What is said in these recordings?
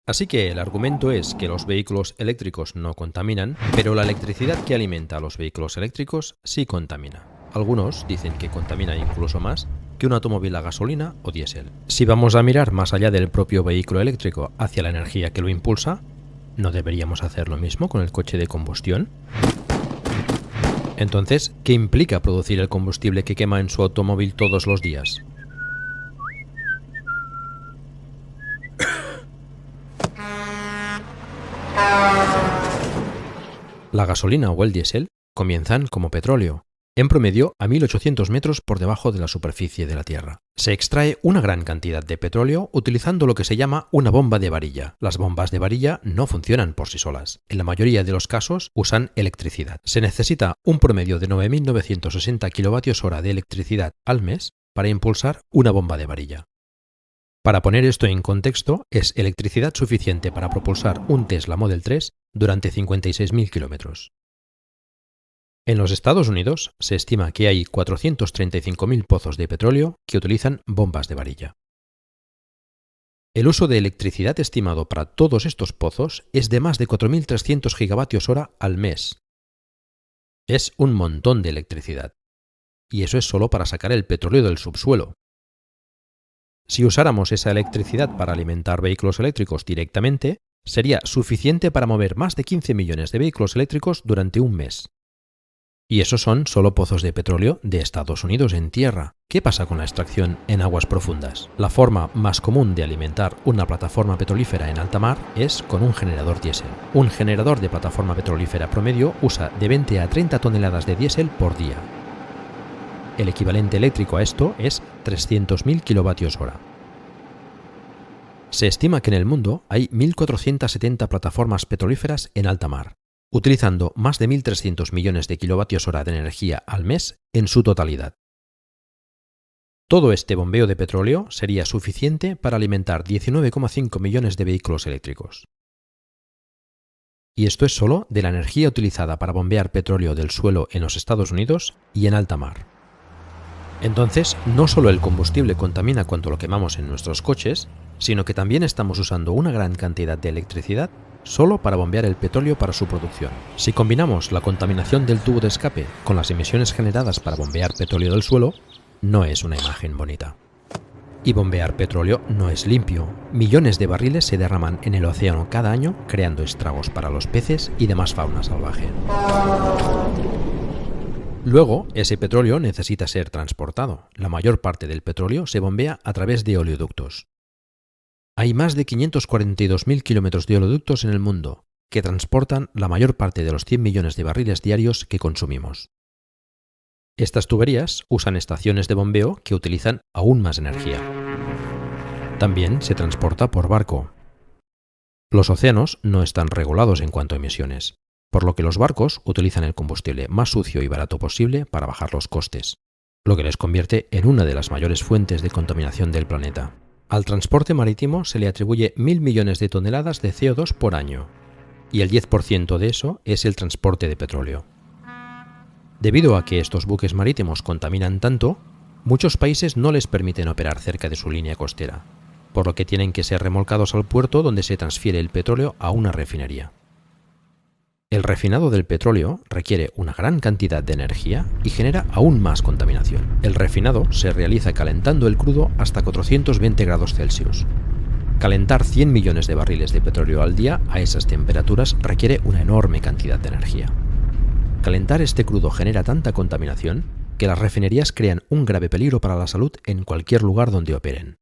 Así que el argumento es que los vehículos eléctricos no contaminan, pero la electricidad que alimenta a los vehículos eléctricos sí contamina. Algunos dicen que contamina incluso más que un automóvil a gasolina o diésel. Si vamos a mirar más allá del propio vehículo eléctrico hacia la energía que lo impulsa, ¿no deberíamos hacer lo mismo con el coche de combustión? Entonces, ¿qué implica producir el combustible que quema en su automóvil todos los días? La gasolina o el diésel comienzan como petróleo, en promedio a 1800 metros por debajo de la superficie de la Tierra. Se extrae una gran cantidad de petróleo utilizando lo que se llama una bomba de varilla. Las bombas de varilla no funcionan por sí solas. En la mayoría de los casos usan electricidad. Se necesita un promedio de 9.960 kWh de electricidad al mes para impulsar una bomba de varilla. Para poner esto en contexto, es electricidad suficiente para propulsar un Tesla Model 3 durante 56.000 kilómetros. En los Estados Unidos se estima que hay 435.000 pozos de petróleo que utilizan bombas de varilla. El uso de electricidad estimado para todos estos pozos es de más de 4.300 gigavatios hora al mes. Es un montón de electricidad. Y eso es solo para sacar el petróleo del subsuelo. Si usáramos esa electricidad para alimentar vehículos eléctricos directamente, sería suficiente para mover más de 15 millones de vehículos eléctricos durante un mes. Y esos son solo pozos de petróleo de Estados Unidos en tierra. ¿Qué pasa con la extracción en aguas profundas? La forma más común de alimentar una plataforma petrolífera en alta mar es con un generador diésel. Un generador de plataforma petrolífera promedio usa de 20 a 30 toneladas de diésel por día. El equivalente eléctrico a esto es 300.000 kilovatios hora. Se estima que en el mundo hay 1.470 plataformas petrolíferas en alta mar, utilizando más de 1.300 millones de kilovatios hora de energía al mes en su totalidad. Todo este bombeo de petróleo sería suficiente para alimentar 19,5 millones de vehículos eléctricos. Y esto es solo de la energía utilizada para bombear petróleo del suelo en los Estados Unidos y en alta mar. Entonces, no solo el combustible contamina cuando lo quemamos en nuestros coches, sino que también estamos usando una gran cantidad de electricidad solo para bombear el petróleo para su producción. Si combinamos la contaminación del tubo de escape con las emisiones generadas para bombear petróleo del suelo, no es una imagen bonita. Y bombear petróleo no es limpio. Millones de barriles se derraman en el océano cada año, creando estragos para los peces y demás fauna salvaje. Luego, ese petróleo necesita ser transportado. La mayor parte del petróleo se bombea a través de oleoductos. Hay más de 542.000 kilómetros de oleoductos en el mundo, que transportan la mayor parte de los 100 millones de barriles diarios que consumimos. Estas tuberías usan estaciones de bombeo que utilizan aún más energía. También se transporta por barco. Los océanos no están regulados en cuanto a emisiones, por lo que los barcos utilizan el combustible más sucio y barato posible para bajar los costes, lo que les convierte en una de las mayores fuentes de contaminación del planeta. Al transporte marítimo se le atribuye 1.000 millones de toneladas de CO2 por año, y el 10% de eso es el transporte de petróleo. Debido a que estos buques marítimos contaminan tanto, muchos países no les permiten operar cerca de su línea costera, por lo que tienen que ser remolcados al puerto donde se transfiere el petróleo a una refinería. El refinado del petróleo requiere una gran cantidad de energía y genera aún más contaminación. El refinado se realiza calentando el crudo hasta 420 grados Celsius. Calentar 100 millones de barriles de petróleo al día a esas temperaturas requiere una enorme cantidad de energía. Calentar este crudo genera tanta contaminación que las refinerías crean un grave peligro para la salud en cualquier lugar donde operen.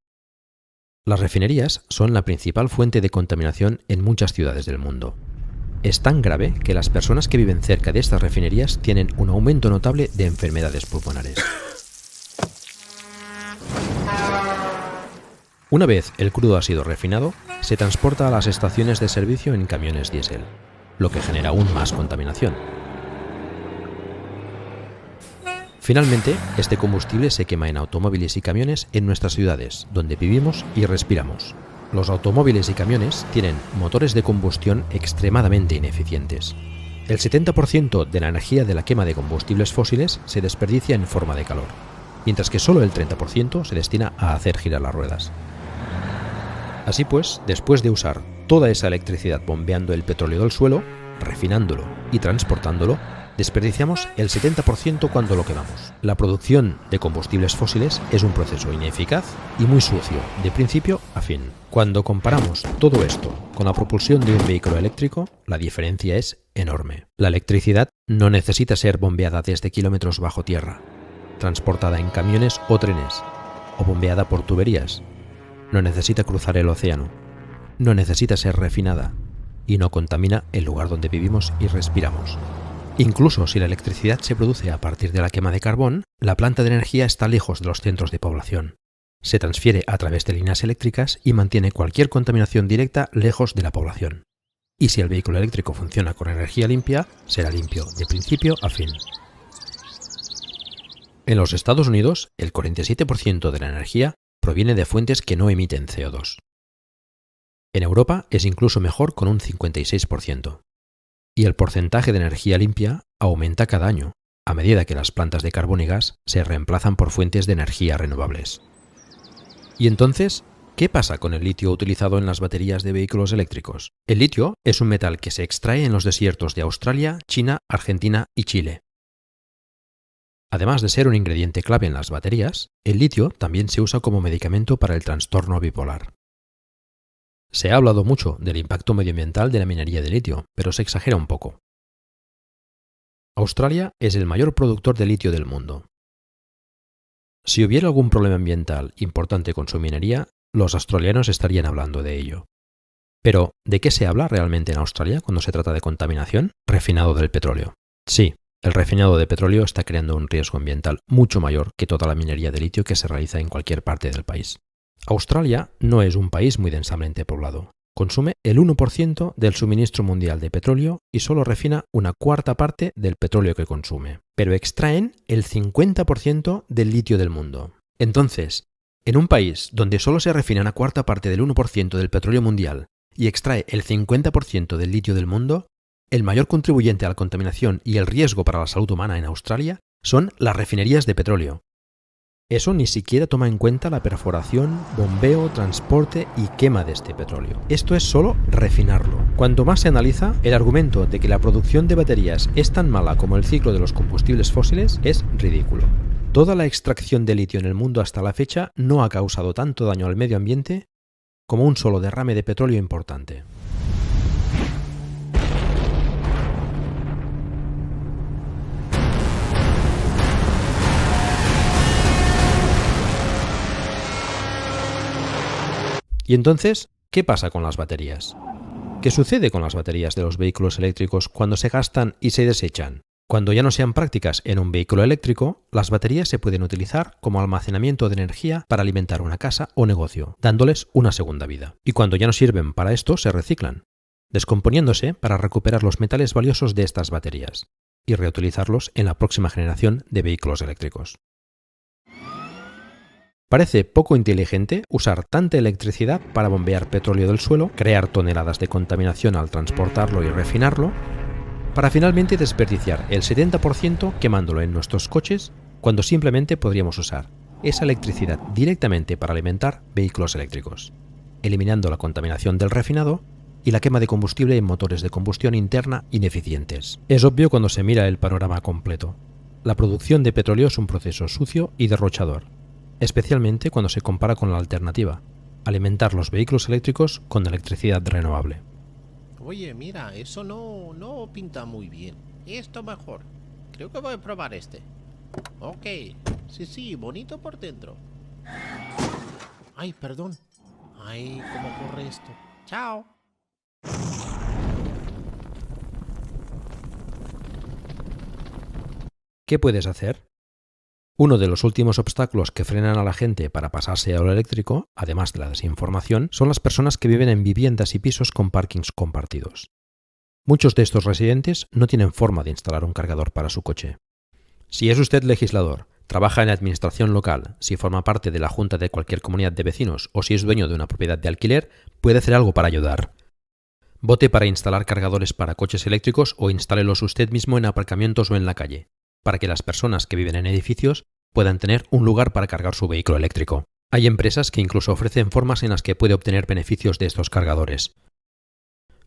Las refinerías son la principal fuente de contaminación en muchas ciudades del mundo. Es tan grave que las personas que viven cerca de estas refinerías tienen un aumento notable de enfermedades pulmonares. Una vez el crudo ha sido refinado, se transporta a las estaciones de servicio en camiones diésel, lo que genera aún más contaminación. Finalmente, este combustible se quema en automóviles y camiones en nuestras ciudades, donde vivimos y respiramos. Los automóviles y camiones tienen motores de combustión extremadamente ineficientes. El 70% de la energía de la quema de combustibles fósiles se desperdicia en forma de calor, mientras que solo el 30% se destina a hacer girar las ruedas. Así pues, después de usar toda esa electricidad bombeando el petróleo del suelo, refinándolo y transportándolo, desperdiciamos el 70% cuando lo quemamos. La producción de combustibles fósiles es un proceso ineficaz y muy sucio, de principio a fin. Cuando comparamos todo esto con la propulsión de un vehículo eléctrico, la diferencia es enorme. La electricidad no necesita ser bombeada desde kilómetros bajo tierra, transportada en camiones o trenes, o bombeada por tuberías. No necesita cruzar el océano, no necesita ser refinada y no contamina el lugar donde vivimos y respiramos. Incluso si la electricidad se produce a partir de la quema de carbón, la planta de energía está lejos de los centros de población. Se transfiere a través de líneas eléctricas y mantiene cualquier contaminación directa lejos de la población. Y si el vehículo eléctrico funciona con energía limpia, será limpio de principio a fin. En los Estados Unidos, el 47% de la energía proviene de fuentes que no emiten CO2. En Europa es incluso mejor con un 56%. Y el porcentaje de energía limpia aumenta cada año, a medida que las plantas de carbón y gas se reemplazan por fuentes de energía renovables. ¿Y entonces qué pasa con el litio utilizado en las baterías de vehículos eléctricos? El litio es un metal que se extrae en los desiertos de Australia, China, Argentina y Chile. Además de ser un ingrediente clave en las baterías, el litio también se usa como medicamento para el trastorno bipolar. Se ha hablado mucho del impacto medioambiental de la minería de litio, pero se exagera un poco. Australia es el mayor productor de litio del mundo. Si hubiera algún problema ambiental importante con su minería, los australianos estarían hablando de ello. Pero, ¿de qué se habla realmente en Australia cuando se trata de contaminación? Refinado del petróleo. Sí, el refinado de petróleo está creando un riesgo ambiental mucho mayor que toda la minería de litio que se realiza en cualquier parte del país. Australia no es un país muy densamente poblado. Consume el 1% del suministro mundial de petróleo y solo refina una cuarta parte del petróleo que consume. Pero extraen el 50% del litio del mundo. Entonces, en un país donde solo se refina una cuarta parte del 1% del petróleo mundial y extrae el 50% del litio del mundo, el mayor contribuyente a la contaminación y el riesgo para la salud humana en Australia son las refinerías de petróleo. Eso ni siquiera toma en cuenta la perforación, bombeo, transporte y quema de este petróleo. Esto es solo refinarlo. Cuanto más se analiza, el argumento de que la producción de baterías es tan mala como el ciclo de los combustibles fósiles es ridículo. Toda la extracción de litio en el mundo hasta la fecha no ha causado tanto daño al medio ambiente como un solo derrame de petróleo importante. ¿Y entonces qué pasa con las baterías? ¿Qué sucede con las baterías de los vehículos eléctricos cuando se gastan y se desechan? Cuando ya no sean prácticas en un vehículo eléctrico, las baterías se pueden utilizar como almacenamiento de energía para alimentar una casa o negocio, dándoles una segunda vida. Y cuando ya no sirven para esto, se reciclan, descomponiéndose para recuperar los metales valiosos de estas baterías y reutilizarlos en la próxima generación de vehículos eléctricos. Parece poco inteligente usar tanta electricidad para bombear petróleo del suelo, crear toneladas de contaminación al transportarlo y refinarlo, para finalmente desperdiciar el 70% quemándolo en nuestros coches cuando simplemente podríamos usar esa electricidad directamente para alimentar vehículos eléctricos, eliminando la contaminación del refinado y la quema de combustible en motores de combustión interna ineficientes. Es obvio cuando se mira el panorama completo. La producción de petróleo es un proceso sucio y derrochador, especialmente cuando se compara con la alternativa, alimentar los vehículos eléctricos con electricidad renovable. Oye, mira, eso no pinta muy bien. Esto mejor. Creo que voy a probar este. Ok, sí, bonito por dentro. Ay, perdón. Ay, ¿cómo corre esto? Chao. ¿Qué puedes hacer? Uno de los últimos obstáculos que frenan a la gente para pasarse a lo eléctrico, además de la desinformación, son las personas que viven en viviendas y pisos con parkings compartidos. Muchos de estos residentes no tienen forma de instalar un cargador para su coche. Si es usted legislador, trabaja en la administración local, si forma parte de la junta de cualquier comunidad de vecinos o si es dueño de una propiedad de alquiler, puede hacer algo para ayudar. Vote para instalar cargadores para coches eléctricos o instálelos usted mismo en aparcamientos o en la calle, para que las personas que viven en edificios puedan tener un lugar para cargar su vehículo eléctrico. Hay empresas que incluso ofrecen formas en las que puede obtener beneficios de estos cargadores.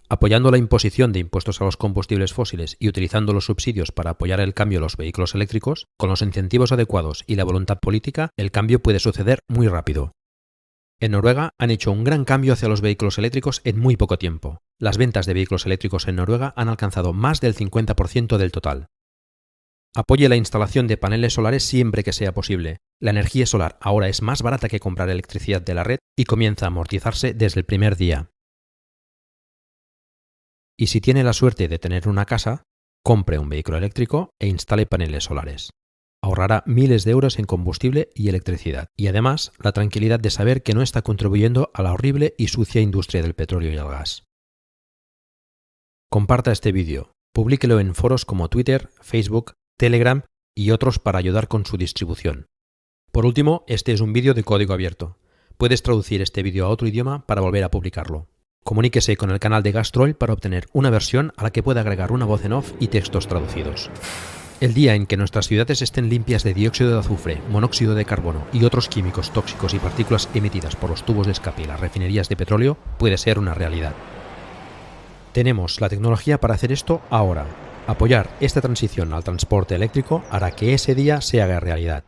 Apoyando la imposición de impuestos a los combustibles fósiles y utilizando los subsidios para apoyar el cambio a los vehículos eléctricos, con los incentivos adecuados y la voluntad política, el cambio puede suceder muy rápido. En Noruega han hecho un gran cambio hacia los vehículos eléctricos en muy poco tiempo. Las ventas de vehículos eléctricos en Noruega han alcanzado más del 50% del total. Apoye la instalación de paneles solares siempre que sea posible. La energía solar ahora es más barata que comprar electricidad de la red y comienza a amortizarse desde el primer día. Y si tiene la suerte de tener una casa, compre un vehículo eléctrico e instale paneles solares. Ahorrará miles de euros en combustible y electricidad, y además la tranquilidad de saber que no está contribuyendo a la horrible y sucia industria del petróleo y el gas. Comparta este vídeo, publíquelo en foros como Twitter, Facebook, Telegram y otros para ayudar con su distribución. Por último, este es un vídeo de código abierto. Puedes traducir este vídeo a otro idioma para volver a publicarlo. Comuníquese con el canal de Gastroil para obtener una versión a la que pueda agregar una voz en off y textos traducidos. El día en que nuestras ciudades estén limpias de dióxido de azufre, monóxido de carbono y otros químicos tóxicos y partículas emitidas por los tubos de escape y las refinerías de petróleo puede ser una realidad. Tenemos la tecnología para hacer esto ahora. Apoyar esta transición al transporte eléctrico hará que ese día se haga realidad.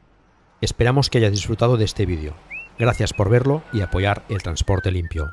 Esperamos que hayas disfrutado de este vídeo. Gracias por verlo y apoyar el transporte limpio.